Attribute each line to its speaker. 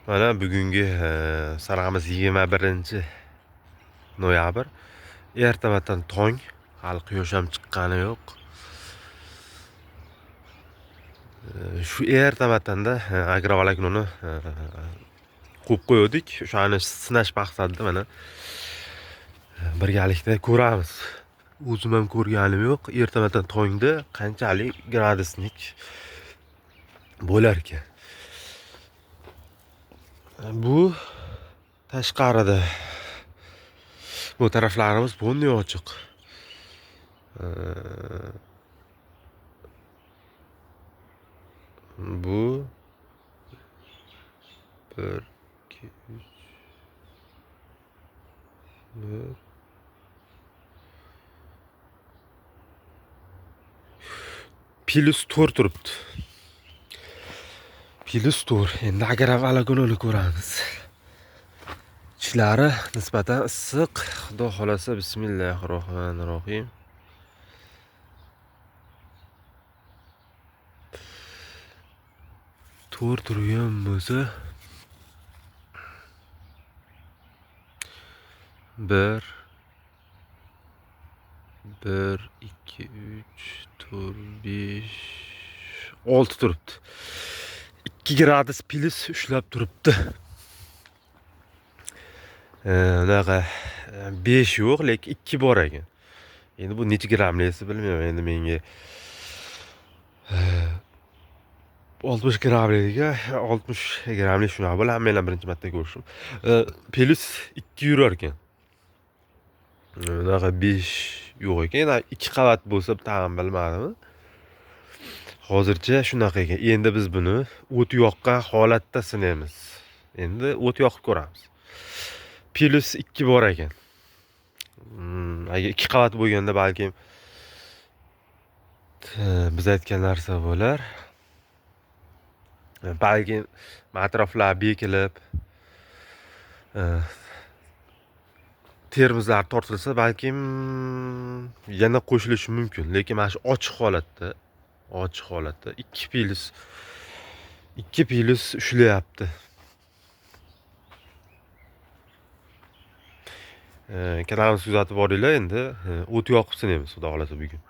Speaker 1: Mana bugungi sanamiz 21-noyabr. Ertamatdan tong, hali quyosh ham chiqqani yo'q. Shu ertamatanda agrovoloknoni qo'yib qo'ydik. O'shani sinash maqsadida mana birgalikda ko'ramiz. O'zim ham ko'rganim yo'q. Ertamatdan tongda qanchalik gradusnik bo'lar ekan. Bu tashqarida. Bu taraflarimiz bunday ochiq. Bu 1 2 3 4 Plus 4 turibdi. Plus 4. Endi agrovoloknoni ko'ramiz. Ichlari nisbatan issiq. Xudo xolasa bismillahirrohmanirrohim. To'r turgan bo'lsa 1 1 2 3 4 5 6 turibdi. 2 gradus plus ushlab turibdi. Unaqa 5 yo'q, lekin 2 bor ekan. Endi bu necha grammlisi bilmayman. Endi menga 60 grammliga 60 grammlik shunaqa bo'ladi. Men ham birinchi marta ko'rishim. Plus 2 yurar ekan. Unaqa 5 yo'q ekan. 2 qavat bo'lsa tag'in bilmadim. Hozircha shunaqa ekan. Endi biz buni o't yoqqan holatda sinaymiz. Endi o't yoqib ko'ramiz. Plus 2 bor ekan. Agar 2 qavat bo'lganda balkim biz aytgan narsa bo'lar. Balkim atroflar bekilib termizlar tortilsa balkim yana qo'shilishi mumkin. Lekin mana shu ochiq holatda 2 plus ushlayapti. Kanalimizni kuzatib boringlar. Endi o't yoqib sinaymiz, xudo xolasa bugun.